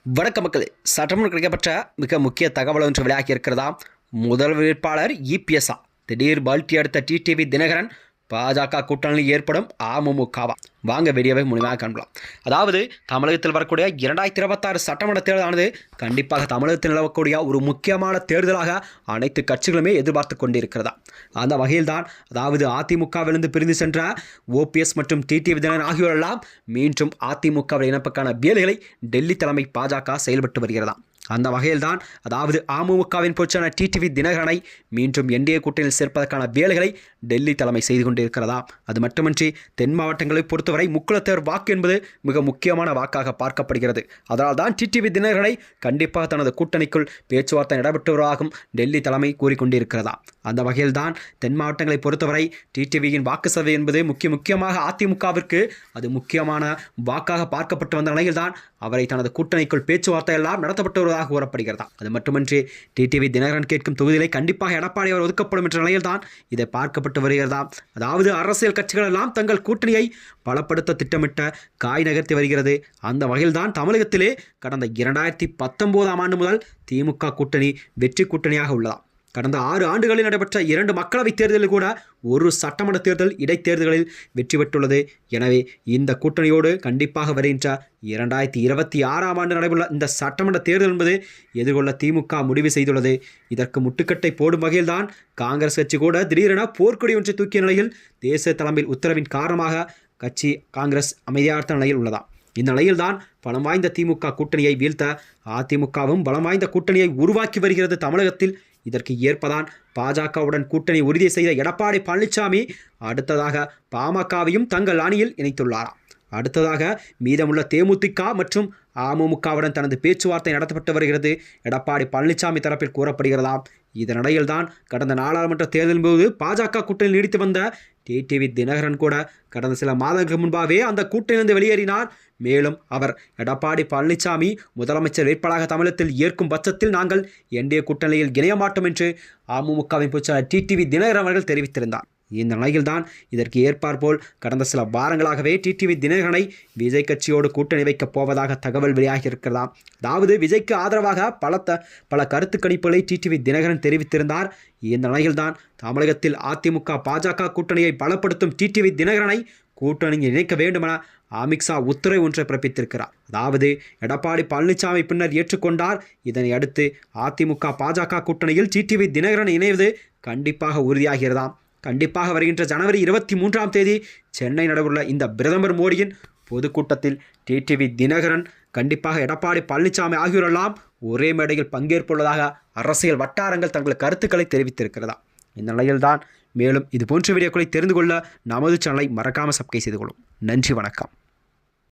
வணக்க மக்களே, சட்டமன்ற கிடைக்கப்பட்ட மிக முக்கிய தகவல் ஒன்று வெளியாகி இருக்கிறதா. முதல் வேட்பாளர் இபிஎஸ்ஆ திடீர் பல்டி அடுத்த டிடிவி தினகரன் பாஜக கூட்டணியில் ஏற்படும் அமமுகவா? வாங்க வீடியோவை முழுமையாக காணலாம். அதாவது தமிழகத்தில் வரக்கூடிய 2026 சட்டமன்ற தேர்தலானது கண்டிப்பாக தமிழகத்தில் நிலவக்கூடிய ஒரு முக்கியமான தேர்தலாக அனைத்து கட்சிகளுமே எதிர்பார்த்து கொண்டிருக்கிறதா. அந்த வகையில்தான் அதாவது அதிமுகவிலிருந்து பிரிந்து சென்ற ஓபிஎஸ் மற்றும் டிடிவி தினகரன் ஆகியோரெல்லாம் மீண்டும் அதிமுகவில் இணைப்புக்கான வேலைகளை டெல்லி தலைமை பாஜக செயல்பட்டு வருகிறதா. அந்த வகையில்தான் அதாவது அமமுகவின் பொதுச்செயலாளர் டிடிவி தினகரனை மீண்டும் என்டிஏ கூட்டணியில் சேர்ப்பதற்கான வேலைகளை டெல்லி தலைமை செய்து கொண்டிருக்கிறதா. அது மட்டுமின்றி தென் மாவட்டங்களை பொறுத்தவரை முக்குளத்தேர் வாக்கு என்பது மிக முக்கியமான வாக்காக பார்க்கப்படுகிறது. அதனால் தான் டிடிவி தினகரனை கண்டிப்பாக தனது கூட்டணிக்குள் பேச்சுவார்த்தை நடைபெற்று வருவதாகவும் டெல்லி தலைமை கூறிக்கொண்டிருக்கிறதா. அந்த வகையில்தான் தென் மாவட்டங்களை பொறுத்தவரை டிடிவியின் வாக்கு சதவீதம் என்பது முக்கியமாக அதிமுகவிற்கு அது முக்கியமான வாக்காக பார்க்கப்பட்டு வந்த நிலையில்தான் அவரை தனது கூட்டணிக்குள் பேச்சுவார்த்தை எல்லாம் நடத்தப்பட்டு வருவதாக கூறப்படுகிறதா. அது மட்டுமின்றி டிடிவி தினகரன் கேட்கும் தொகுதிகளை கண்டிப்பாக எடப்பாடி அவர் ஒதுக்கப்படும் என்ற நிலையில்தான் இதை பார்க்கப்பட்டு வருகிறதா. அதாவது அரசியல் கட்சிகள் எல்லாம் தங்கள் கூட்டணியை பலப்படுத்த திட்டமிட்ட காய் நகர்த்தி வருகிறது. அந்த வகையில்தான் தமிழகத்திலே கடந்த 2019ஆம் ஆண்டு முதல் திமுக கூட்டணி வெற்றி கூட்டணியாக உள்ளதா. கடந்த 6 ஆண்டுகளில் நடைபெற்ற 2 மக்களவைத் தேர்தலில் கூட ஒரு சட்டமன்ற தேர்தல் இடைத்தேர்தல்களில் வெற்றி பெற்றுள்ளது. எனவே இந்த கூட்டணியோடு கண்டிப்பாக வருகின்ற 2026ஆம் ஆண்டு நடைபெற்ற இந்த சட்டமன்ற தேர்தல் என்பது எதிர்கொள்ள திமுக முடிவு செய்துள்ளது. இதற்கு முட்டுக்கட்டை போடும் வகையில்தான் காங்கிரஸ் கட்சி கூட திடீரென போர்க்கொடி ஒன்றை தூக்கிய நிலையில் தேசிய தலைமையில் உத்தரவின் காரணமாக கட்சி காங்கிரஸ் அமைதியார்த்த நிலையில் உள்ளதா. இந்த நிலையில்தான் பலம் வாய்ந்த திமுக கூட்டணியை வீழ்த்த அதிமுகவும் பலம் வாய்ந்த கூட்டணியை உருவாக்கி வருகிறது தமிழகத்தில். இதற்கு ஏற்பதான் பாஜகவுடன் கூட்டணி உறுதி செய்த எடப்பாடி பழனிசாமி அடுத்ததாக பாமகவையும் தங்கள் அணியில் இணைத்துள்ளாராம். அடுத்ததாக மீதமுள்ள தேமுதிக மற்றும் அமமுகவுடன் தனது பேச்சுவார்த்தை நடத்தப்பட்டு வருகிறது எடப்பாடி பழனிசாமி தரப்பில் கூறப்படுகிறதாம். இதனிடையில்தான் கடந்த நாடாளுமன்ற தேர்தலின் போது பாஜக கூட்டணியில் நீடித்து வந்த டிடிவி தினகரன் கூட கடந்த சில மாதங்களுக்கு முன்பாகவே அந்த கூட்டணியிலிருந்து வெளியேறினார். மேலும் அவர் எடப்பாடி பழனிசாமி முதலமைச்சர் வேட்பாளராக தமிழகத்தில் ஏற்கும் பட்சத்தில் நாங்கள் என்டிஏ கூட்டணியில் இணைய மாட்டோம் என்று அமமுகவின் பொதுச்செயலாளர் டிடிவி தினகரன் அவர்கள் தெரிவித்திருந்தார். இந்த நிலையில்தான் இதற்கு ஏற்பாற்போல் கடந்த சில வாரங்களாகவே டிடிவி தினகரனை விஜய் கட்சியோடு கூட்டணி வைக்கப் போவதாக தகவல் வெளியாகி இருக்கிறதாம். அதாவது விஜய்க்கு ஆதரவாக பல கருத்து கணிப்புகளை டிடிவி தினகரன் தெரிவித்திருந்தார். இந்த நிலையில்தான் தமிழகத்தில் அதிமுக பாஜக கூட்டணியை பலப்படுத்தும் டிடிவி தினகரனை கூட்டணியில் இணைக்க வேண்டுமென அமித்ஷா உத்தரவு ஒன்றை பிறப்பித்திருக்கிறார். அதாவது எடப்பாடி பழனிசாமி பின்னர் ஏற்றுக்கொண்டார். இதனை அடுத்து அதிமுக பாஜக கூட்டணியில் டிடிவி தினகரன் இணைவது கண்டிப்பாக உறுதியாகிறதாம். கண்டிப்பாக வருகின்ற ஜனவரி 23ஆம் தேதி சென்னை நடைபெறவுள்ள இந்த பிரதமர் மோடியின் பொதுக்கூட்டத்தில் டிடிவி தினகரன் கண்டிப்பாக எடப்பாடி பழனிசாமி ஆகியோரெல்லாம் ஒரே மேடையில் பங்கேற்புள்ளதாக அரசியல் வட்டாரங்கள் தங்கள் கருத்துக்களை தெரிவித்திருக்கிறதா. இந்த நிலையில்தான் மேலும் இது போன்ற வீடியோக்களை தெரிந்து கொள்ள நமது சேனலை மறக்காமல் சப்ஸ்கிரைப் செய்து கொள்ளும். நன்றி, வணக்கம்.